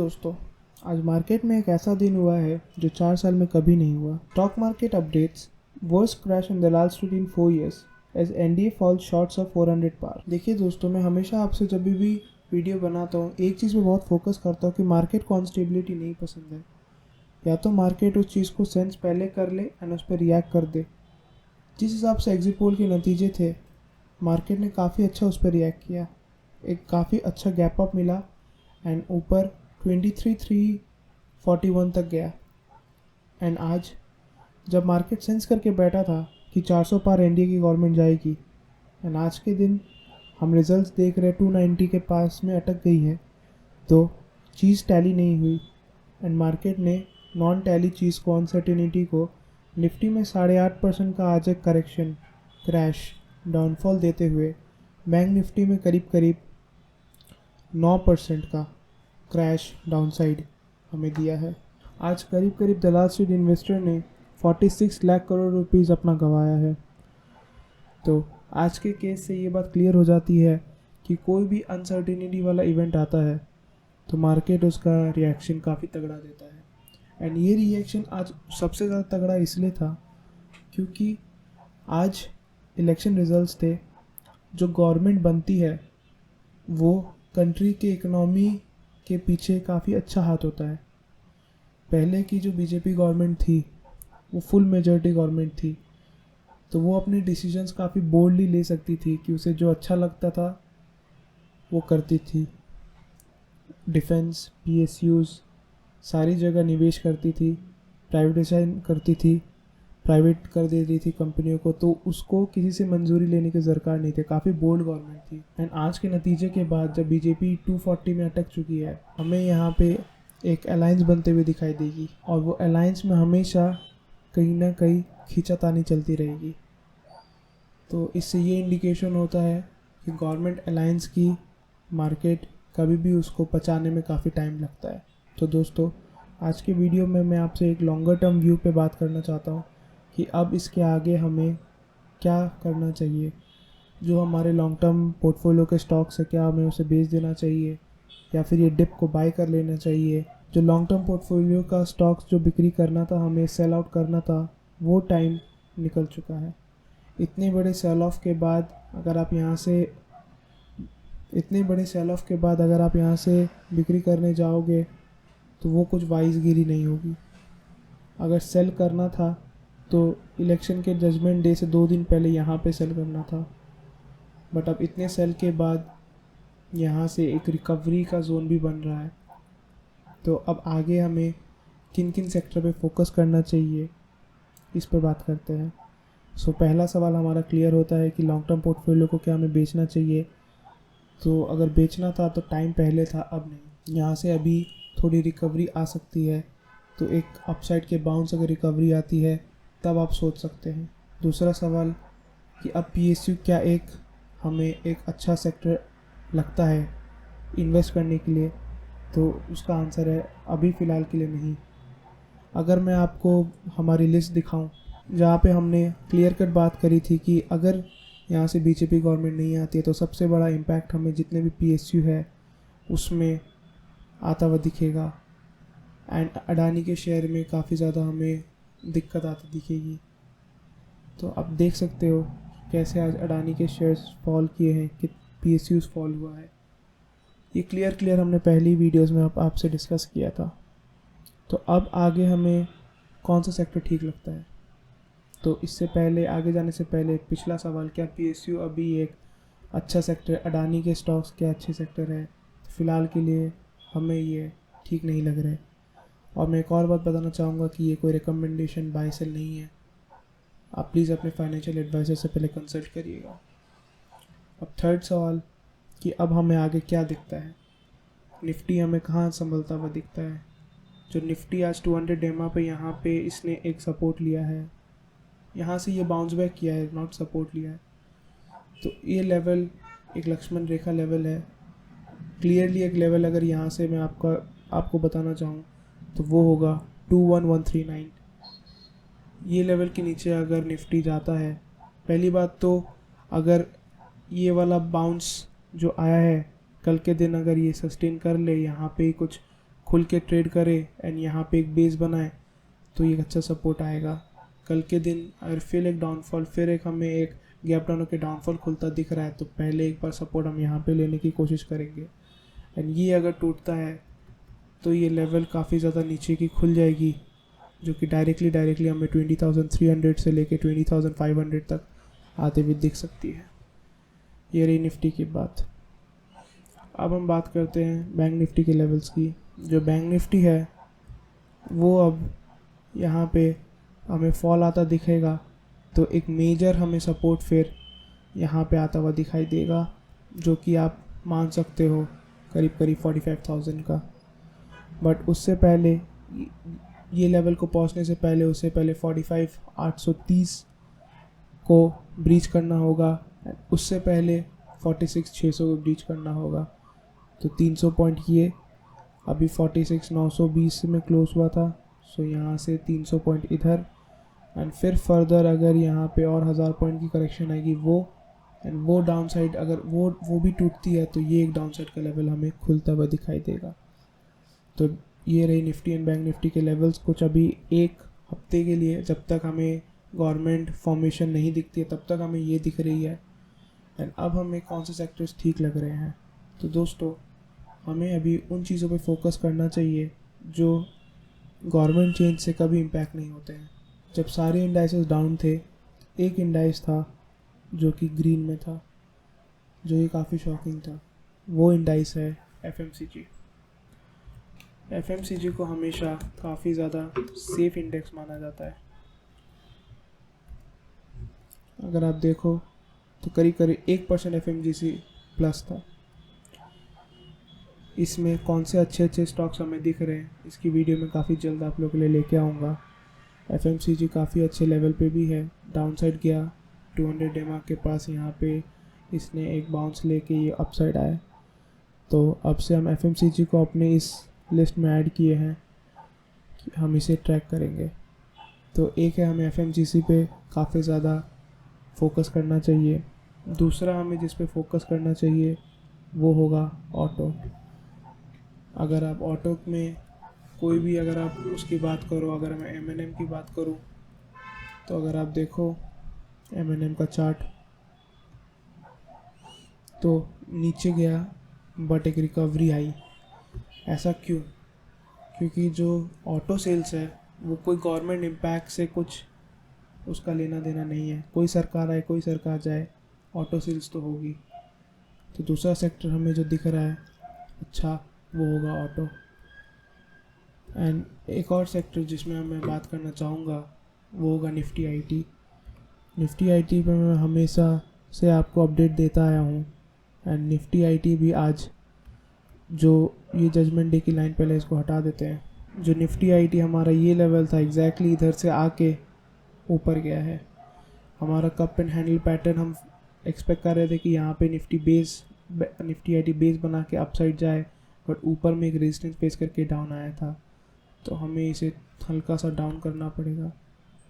दोस्तों, आज मार्केट में एक ऐसा दिन हुआ है जो 4 साल में कभी नहीं हुआ। Stock market updates, worst crash in the last 4 years as NDA falls shorts of 400 पार। देखिए दोस्तों, मैं हमेशा आपसे जब भी वीडियो बनाता हूँ एक चीज़ पे बहुत फोकस करता हूँ कि मार्केट को अनस्टेबिलिटी नहीं पसंद है। या तो मार्केट उस चीज़ को सेंस पहले कर ले एंड उस पर रिएक्ट कर दे। जिस हिसाब से एग्जिट पोल के नतीजे थे, मार्केट ने काफ़ी अच्छा उस पर रिएक्ट किया। एक काफ़ी अच्छा गैप अप मिला एंड ऊपर 23,341 तक गया। एंड आज जब मार्केट सेंस करके बैठा था कि 400 पार एनडीए की गवर्नमेंट जाएगी, एंड आज के दिन हम रिजल्ट्स देख रहे 290 के पास में अटक गई है, तो चीज़ टैली नहीं हुई। एंड मार्केट ने नॉन टैली चीज़ को, अनसर्टिनिटी को, निफ्टी में 8.5% का आज एक करेक्शन, क्रैश, डाउनफॉल देते हुए बैंक निफ्टी में करीब करीब 9% का क्रैश डाउनसाइड हमें दिया है। आज करीब करीब दलाल स्ट्रीट इन्वेस्टर ने 46 लाख करोड़ रुपीज़ अपना गंवाया है। तो आज के केस से ये बात क्लियर हो जाती है कि कोई भी अनसर्टिनिटी वाला इवेंट आता है तो मार्केट उसका रिएक्शन काफ़ी तगड़ा देता है। एंड ये रिएक्शन आज सबसे ज़्यादा तगड़ा इसलिए था क्योंकि आज इलेक्शन रिजल्ट्स थे। जो गवर्नमेंट बनती है वो कंट्री के इकोनॉमी के पीछे काफ़ी अच्छा हाथ होता है। पहले की जो बीजेपी गवर्नमेंट थी वो फुल मेजॉरिटी गवर्नमेंट थी, तो वो अपने डिसीजंस काफ़ी बोल्डली ले सकती थी कि उसे जो अच्छा लगता था वो करती थी। डिफेंस, पीएसयूज़ सारी जगह निवेश करती थी, प्राइवेटाइजेशन करती थी, प्राइवेट कर देती थी कंपनियों को, तो उसको किसी से मंजूरी लेने की दरकार नहीं थी। काफ़ी बोल्ड गवर्नमेंट थी। एंड आज के नतीजे के बाद जब बीजेपी 240 में अटक चुकी है, हमें यहाँ पे एक अलायंस बनते हुए दिखाई देगी और वो अलायंस में हमेशा कहीं ना कहीं खींचातानी चलती रहेगी। तो इससे ये इंडिकेशन होता है कि गवर्नमेंट अलायंस की मार्केट कभी भी उसको पचाने में काफ़ी टाइम लगता है। तो दोस्तों, आज के वीडियो में मैं आपसे एक लॉन्गर टर्म व्यू पे बात करना चाहता हूँ कि अब इसके आगे हमें क्या करना चाहिए। जो हमारे लॉन्ग टर्म पोर्टफोलियो के स्टॉक्स है, क्या हमें उसे बेच देना चाहिए या फिर ये डिप को बाय कर लेना चाहिए। जो लॉन्ग टर्म पोर्टफोलियो का स्टॉक्स जो बिक्री करना था, हमें सेल आउट करना था, वो टाइम निकल चुका है। इतने बड़े सेल ऑफ के बाद अगर आप यहाँ से बिक्री करने जाओगे तो वो कुछ वाइजगिरी नहीं होगी। अगर सेल करना था तो इलेक्शन के जजमेंट डे से 2 दिन पहले यहाँ पे सेल करना था, बट अब इतने सेल के बाद यहाँ से एक रिकवरी का जोन भी बन रहा है। तो अब आगे हमें किन किन सेक्टर पे फोकस करना चाहिए, इस पर बात करते हैं। सो पहला सवाल हमारा क्लियर होता है कि लॉन्ग टर्म पोर्टफोलियो को क्या हमें बेचना चाहिए। तो अगर बेचना था तो टाइम पहले था, अब नहीं। यहाँ से अभी थोड़ी रिकवरी आ सकती है, तो एक अपसाइड के बाउंस अगर रिकवरी आती है तब आप सोच सकते हैं। दूसरा सवाल कि अब पीएसयू क्या हमें एक अच्छा सेक्टर लगता है इन्वेस्ट करने के लिए, तो उसका आंसर है अभी फ़िलहाल के लिए नहीं। अगर मैं आपको हमारी लिस्ट दिखाऊं जहाँ पे हमने क्लियर कट बात करी थी कि अगर यहाँ से बीजेपी गवर्नमेंट नहीं आती है तो सबसे बड़ा इम्पैक्ट हमें जितने भी पीएसयू है उसमें आता हुआ दिखेगा। एंड अडानी के शेयर में काफ़ी ज़्यादा हमें दिक्कत आती दिखेगी। तो आप देख सकते हो कैसे आज अडानी के शेयर्स फॉल किए हैं, कि पीएसयूज़ फॉल हुआ है। ये क्लियर हमने पहली वीडियोस में आपसे डिस्कस किया था। तो अब आगे हमें कौन सा सेक्टर ठीक लगता है। तो इससे पहले, आगे जाने से पहले, पिछला सवाल, क्या पीएसयू अभी एक अच्छा सेक्टर, अडानी के स्टॉक्स क्या अच्छे सेक्टर है। फ़िलहाल के लिए हमें ये ठीक नहीं लग रहा है। और मैं एक और बात बताना चाहूँगा कि ये कोई रिकमेंडेशन बाय सेल नहीं है। आप प्लीज़ अपने फाइनेंशियल एडवाइज़र से पहले कंसल्ट करिएगा। अब थर्ड सवाल कि अब हमें आगे क्या दिखता है। निफ्टी हमें कहाँ संभलता हुआ दिखता है। जो निफ्टी आज 200 डेमा पे यहाँ पे इसने एक सपोर्ट लिया है, यहाँ से ये बाउंस बैक किया है, नॉट सपोर्ट लिया है। तो ये लेवल एक लक्ष्मण रेखा लेवल है, क्लियरली एक लेवल। अगर यहाँ से मैं आपको बताना चाहूँ तो वो होगा 21139। ये लेवल के नीचे अगर निफ्टी जाता है, पहली बात तो अगर ये वाला बाउंस जो आया है कल के दिन, अगर ये सस्टेन कर ले, यहाँ पे कुछ खुल के ट्रेड करे एंड यहाँ पे एक बेस बनाए तो ये अच्छा सपोर्ट आएगा। कल के दिन अगर फिर एक डाउनफॉल, फिर एक हमें एक गैप डाउन के डाउनफॉल खुलता दिख रहा है तो पहले एक बार सपोर्ट हम यहाँ पे लेने की कोशिश करेंगे। एंड ये अगर टूटता है तो ये लेवल काफ़ी ज़्यादा नीचे की खुल जाएगी, जो कि डायरेक्टली हमें 20,300 से लेके 20,500 तक आते हुए दिख सकती है। ये रही निफ्टी की बात। अब हम बात करते हैं बैंक निफ्टी के लेवल्स की। जो बैंक निफ्टी है वो अब यहाँ पे हमें फॉल आता दिखेगा तो एक मेजर हमें सपोर्ट फिर यहाँ पे आता हुआ दिखाई देगा, जो कि आप मान सकते हो करीब 45,000 का। बट उससे पहले ये लेवल को पहुँचने से पहले उससे पहले 45,830 को ब्रीच करना होगा, उससे पहले 46,600 को ब्रीच करना होगा। तो 300 पॉइंट ये अभी 46,920 में क्लोज हुआ था, सो यहाँ से 300 पॉइंट इधर एंड फिर फर्दर अगर यहाँ पे और 1000 पॉइंट की करेक्शन आएगी वो डाउन साइड अगर वो भी टूटती है तो ये एक डाउन साइड का लेवल हमें खुलता हुआ दिखाई देगा। तो ये रही निफ्टी एंड बैंक निफ्टी के लेवल्स कुछ अभी एक हफ्ते के लिए, जब तक हमें गवर्नमेंट फॉर्मेशन नहीं दिखती है तब तक हमें ये दिख रही है। एंड अब हमें कौन से सेक्टर्स ठीक लग रहे हैं, तो दोस्तों हमें अभी उन चीज़ों पे फोकस करना चाहिए जो गवर्नमेंट चेंज से कभी इम्पैक्ट नहीं होते हैं। जब सारे इंडाइसेस डाउन थे, एक इंडाइस था जो कि ग्रीन में था, जो ये काफ़ी शॉकिंग था। वो इंडाइस है FMCG। FMCG को हमेशा काफ़ी ज़्यादा सेफ इंडेक्स माना जाता है। अगर आप देखो तो करीब 1% FMCG प्लस था। इसमें कौन से अच्छे स्टॉक्स हमें दिख रहे हैं इसकी वीडियो में काफ़ी जल्द आप लोगों के लिए लेके आऊँगा। FMCG काफ़ी अच्छे लेवल पे भी है, डाउन साइड गया 200 डेमा के पास, यहाँ पे इसने एक बाउंस लेके ये अपसाइड आया। तो अब से हम FMCG को अपने इस लिस्ट में ऐड किए हैं कि हम इसे ट्रैक करेंगे। तो एक है हमें FMCG पे काफ़ी ज़्यादा फोकस करना चाहिए। दूसरा हमें जिस पे फोकस करना चाहिए वो होगा ऑटो। अगर आप ऑटो में कोई भी अगर आप उसकी बात करो, अगर मैं M&M की बात करूं तो अगर आप देखो M&M का चार्ट तो नीचे गया बट एक रिकवरी आई। ऐसा क्यों? क्योंकि जो ऑटो सेल्स है वो कोई गवर्नमेंट इम्पैक्ट से कुछ उसका लेना देना नहीं है। कोई सरकार आए कोई सरकार जाए, ऑटो सेल्स तो होगी। तो दूसरा सेक्टर हमें जो दिख रहा है अच्छा वो होगा ऑटो। एंड एक और सेक्टर जिसमें मैं बात करना चाहूँगा वो होगा निफ्टी आईटी। निफ्टी आईटी पे मैं हमेशा से आपको अपडेट देता आया हूँ एंड निफ्टी आईटी भी आज जो ये जजमेंट डे की लाइन पहले इसको हटा देते हैं। जो निफ्टी आईटी हमारा ये लेवल था एग्जैक्टली इधर से आके ऊपर गया है। हमारा कप एंड हैंडल पैटर्न हम एक्सपेक्ट कर रहे थे कि यहाँ पे निफ्टी आईटी बेस बना के अपसाइड जाए, बट ऊपर में एक रेजिस्टेंस फेस करके डाउन आया था, तो हमें इसे हल्का सा डाउन करना पड़ेगा।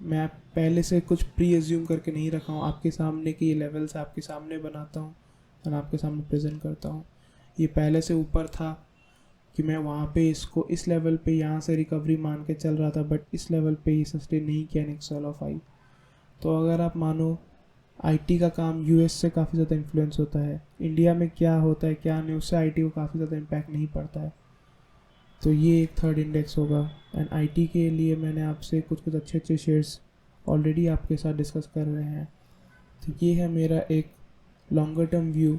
मैं पहले से कुछ प्री एज्यूम करके नहीं रखा हूँ, आपके सामने के ये लेवल्स आपके सामने बनाता हूँ और आपके सामने प्रेजेंट करता हूँ। ये पहले से ऊपर था कि मैं वहाँ पे इसको इस लेवल पे यहाँ से रिकवरी मान के चल रहा था, बट इस लेवल पे ये सस्टेन नहीं किया नेक्स्ट सेल ऑफ आई। तो अगर आप मानो आईटी का काम यूएस से काफ़ी ज़्यादा इन्फ्लुएंस होता है, इंडिया में क्या होता है क्या नहीं उससे आईटी को काफ़ी ज़्यादा इम्पैक्ट नहीं पड़ता है। तो ये एक थर्ड इंडेक्स होगा। एंड आईटी के लिए मैंने आपसे कुछ अच्छे शेयर्स ऑलरेडी आपके साथ डिस्कस कर रहे हैं। तो ये है मेरा एक लॉन्गर टर्म व्यू।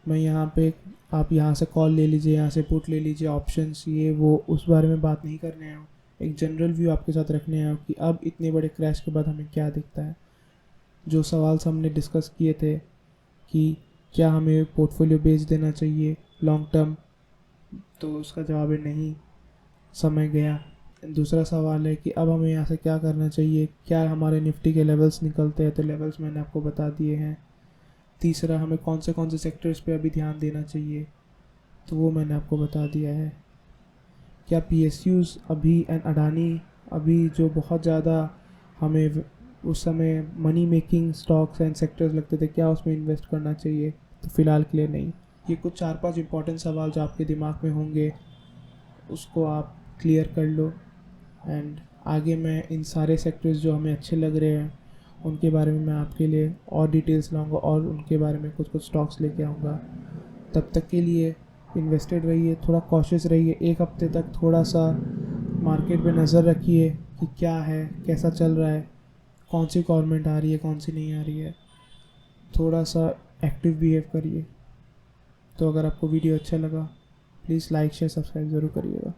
मैं यहाँ पे आप यहाँ से कॉल ले लीजिए, यहाँ से पुट ले लीजिए, ऑप्शंस ये वो उस बारे में बात नहीं करने आया हूँ। एक जनरल व्यू आपके साथ रखने आया हूँ कि अब इतने बड़े क्रैश के बाद हमें क्या दिखता है। जो सवाल हमने डिस्कस किए थे कि क्या हमें पोर्टफोलियो बेच देना चाहिए लॉन्ग टर्म, तो उसका जवाब है नहीं, समय गया। दूसरा सवाल है कि अब हमें यहाँ से क्या करना चाहिए, क्या हमारे निफ्टी के लेवल्स निकलते हैं, तो लेवल्स मैंने आपको बता दिए हैं। तीसरा हमें कौन से सेक्टर्स पे अभी ध्यान देना चाहिए, तो वो मैंने आपको बता दिया है। क्या PSUs अभी एंड अडानी अभी जो बहुत ज़्यादा हमें उस समय money making stocks and sectors लगते थे, क्या उसमें इन्वेस्ट करना चाहिए, तो फ़िलहाल के लिए नहीं। ये कुछ 4-5 इंपॉर्टेंट सवाल जो आपके दिमाग में होंगे उसको आप क्लियर कर लो। एंड आगे मैं इन सारे सेक्टर्स जो हमें अच्छे लग रहे हैं उनके बारे में मैं आपके लिए और डिटेल्स लाऊंगा और उनके बारे में कुछ कुछ स्टॉक्स लेके आऊँगा। तब तक के लिए इन्वेस्टेड रहिए, थोड़ा कॉशियस रहिए। एक हफ्ते तक थोड़ा सा मार्केट पे नज़र रखिए कि क्या है, कैसा चल रहा है, कौन सी गवर्नमेंट आ रही है, कौन सी नहीं आ रही है। थोड़ा सा एक्टिव बिहेव करिए। तो अगर आपको वीडियो अच्छा लगा प्लीज़ लाइक शेयर सब्सक्राइब ज़रूर करिएगा।